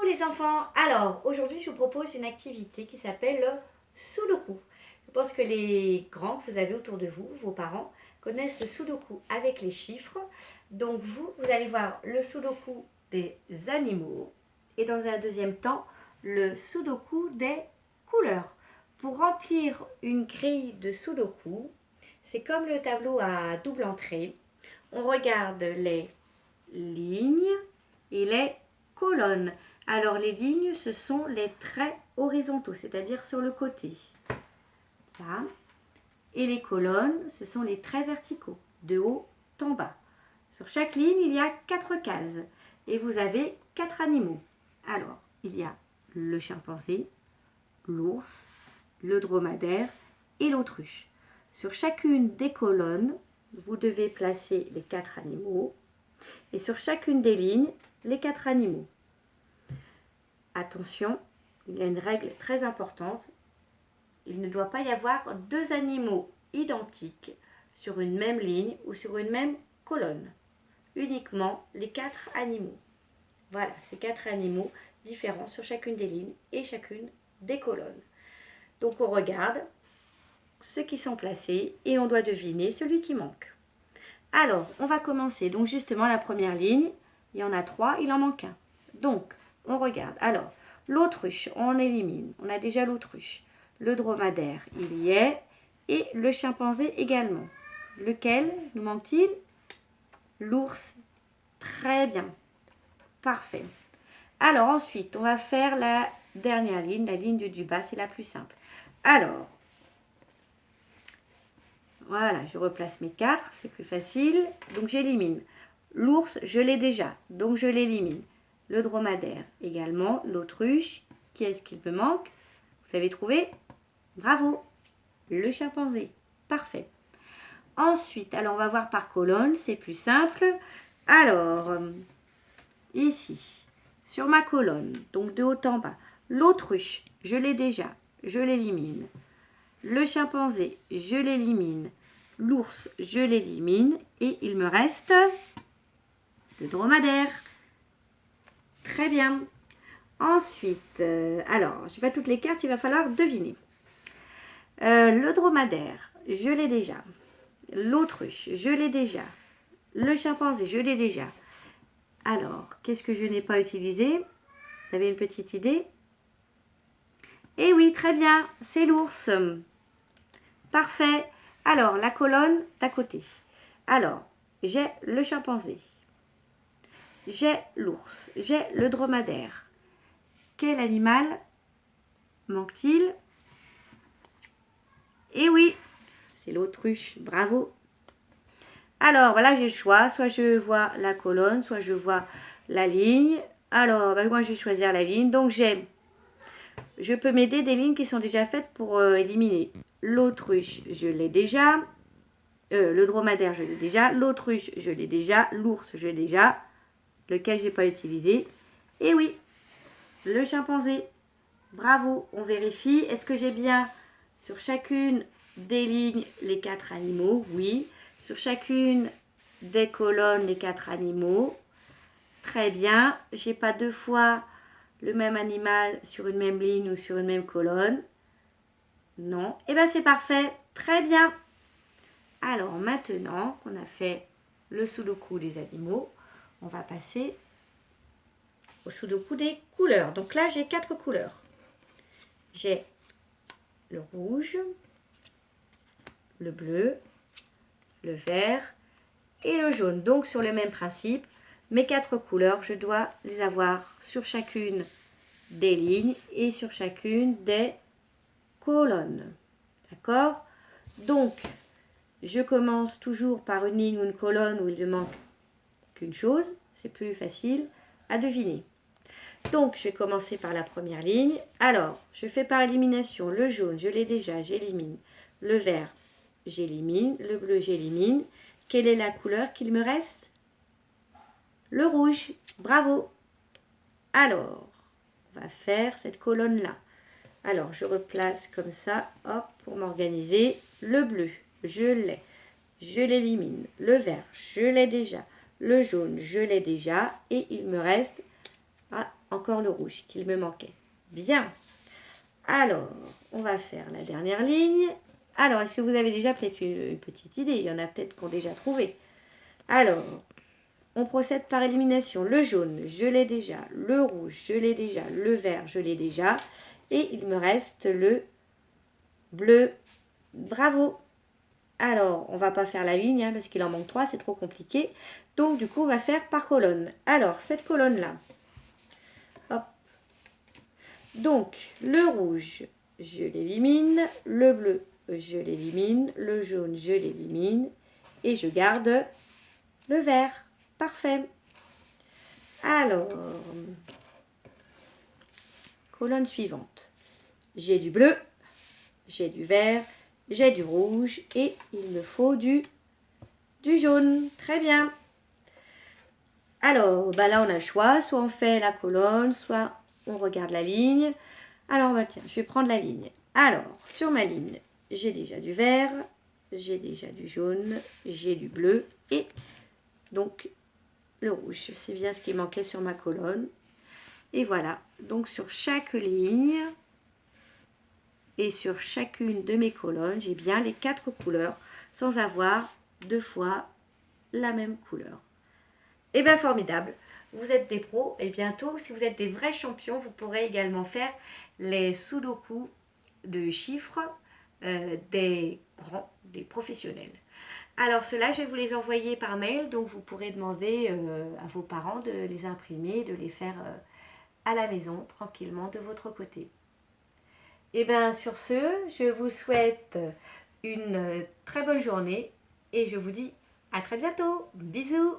les enfants. Alors, aujourd'hui, je vous propose une activité qui s'appelle le Sudoku. Je pense que les grands que vous avez autour de vous, vos parents, connaissent le Sudoku avec les chiffres. Donc, vous allez voir le Sudoku des animaux et dans un deuxième temps, le Sudoku des couleurs. Pour remplir une grille de Sudoku, c'est comme le tableau à double entrée. On regarde les lignes et les colonnes. Alors les lignes, ce sont les traits horizontaux, c'est-à-dire sur le côté. Là. Et les colonnes, ce sont les traits verticaux, de haut en bas. Sur chaque ligne, il y a 4 cases. Et vous avez 4 animaux. Alors, il y a le chimpanzé, l'ours, le dromadaire et l'autruche. Sur chacune des colonnes, vous devez placer les 4 animaux. Et sur chacune des lignes, les 4 animaux. Attention, il y a une règle très importante. Il ne doit pas y avoir 2 animaux identiques sur une même ligne ou sur une même colonne. Uniquement les 4 animaux. Voilà, ces 4 animaux différents sur chacune des lignes et chacune des colonnes. Donc on regarde ceux qui sont placés et on doit deviner celui qui manque. Alors, on va commencer. Donc justement, la première ligne, il y en a 3, il en manque un. Donc, on regarde. Alors, l'autruche, on élimine. On a déjà l'autruche. Le dromadaire, il y est. Et le chimpanzé également. Lequel nous manque-t-il? L'ours. Très bien. Parfait. Alors, ensuite, on va faire la dernière ligne. La ligne du bas, c'est la plus simple. Alors, voilà, je replace mes 4, c'est plus facile. Donc, j'élimine. L'ours, je l'ai déjà, donc je l'élimine. Le dromadaire également, l'autruche. Qui est-ce qu'il me manque? Vous avez trouvé? Bravo! Le chimpanzé. Parfait. Ensuite, alors on va voir par colonne, c'est plus simple. Alors, ici, sur ma colonne, donc de haut en bas, l'autruche, je l'ai déjà, je l'élimine. Le chimpanzé, je l'élimine. L'ours, je l'élimine. Et il me reste le dromadaire. Très bien. Ensuite, alors, je n'ai pas toutes les cartes, il va falloir deviner. Le dromadaire, je l'ai déjà. L'autruche, je l'ai déjà. Le chimpanzé, je l'ai déjà. Alors, qu'est-ce que je n'ai pas utilisé? Vous avez une petite idée? Eh oui, très bien, c'est l'ours. Parfait. Alors, la colonne d'à côté. Alors, j'ai le chimpanzé. J'ai l'ours. J'ai le dromadaire. Quel animal manque-t-il? Eh oui, c'est l'autruche. Bravo. Alors, voilà, j'ai le choix. Soit je vois la colonne, soit je vois la ligne. Alors, moi, je vais choisir la ligne. Donc, je peux m'aider des lignes qui sont déjà faites pour éliminer. L'autruche, je l'ai déjà. Le dromadaire, je l'ai déjà. L'autruche, je l'ai déjà. L'ours, je l'ai déjà. Lequel je n'ai pas utilisé. Et oui, le chimpanzé. Bravo, on vérifie. Est-ce que j'ai bien sur chacune des lignes les 4 animaux? Oui. Sur chacune des colonnes les 4 animaux. Très bien. Je n'ai pas 2 fois le même animal sur une même ligne ou sur une même colonne. Non. Eh bien, c'est parfait. Très bien. Alors, maintenant qu'on a fait le Sudoku des animaux, on va passer au Sudoku des couleurs. Donc là, j'ai 4 couleurs. J'ai le rouge, le bleu, le vert et le jaune. Donc, sur le même principe, mes 4 couleurs, je dois les avoir sur chacune des lignes et sur chacune des colonnes. D'accord? Donc, je commence toujours par une ligne ou une colonne où il ne manque qu'une chose. C'est plus facile à deviner. Donc, je vais commencer par la première ligne. Alors, je fais par élimination. Le jaune, je l'ai déjà, j'élimine. Le vert, j'élimine. Le bleu, j'élimine. Quelle est la couleur qu'il me reste? Le rouge. Bravo. Alors, on va faire cette colonne-là. Alors, je replace comme ça, hop, pour m'organiser. Le bleu, je l'ai. Je l'élimine. Le vert, je l'ai déjà. Le jaune, je l'ai déjà. Et il me reste encore le rouge qu'il me manquait. Bien. Alors, on va faire la dernière ligne. Alors, est-ce que vous avez déjà peut-être une petite idée? Il y en a peut-être qui ont déjà trouvé. Alors, on procède par élimination. Le jaune, je l'ai déjà. Le rouge, je l'ai déjà. Le vert, je l'ai déjà. Et il me reste le bleu. Bravo! Alors, on va pas faire la ligne, parce qu'il en manque 3, c'est trop compliqué. Donc, du coup, on va faire par colonne. Alors, cette colonne-là. Hop. Donc, le rouge, je l'élimine. Le bleu, je l'élimine. Le jaune, je l'élimine. Et je garde le vert. Parfait. Alors, colonne suivante. J'ai du bleu, j'ai du vert, j'ai du rouge et il me faut du jaune. Très bien. Alors, là, on a le choix. Soit on fait la colonne, soit on regarde la ligne. Alors, tiens, je vais prendre la ligne. Alors, sur ma ligne, j'ai déjà du vert, j'ai déjà du jaune, j'ai du bleu et donc le rouge. C'est bien ce qui manquait sur ma colonne. Et voilà. Donc, sur chaque ligne et sur chacune de mes colonnes, j'ai bien les 4 couleurs sans avoir 2 fois la même couleur. Et bien formidable, vous êtes des pros et bientôt, si vous êtes des vrais champions, vous pourrez également faire les sudoku de chiffres des grands, des professionnels. Alors ceux-là, je vais vous les envoyer par mail, donc vous pourrez demander à vos parents de les imprimer, de les faire à la maison, tranquillement, de votre côté. Et bien sur ce, je vous souhaite une très bonne journée et je vous dis à très bientôt. Bisous!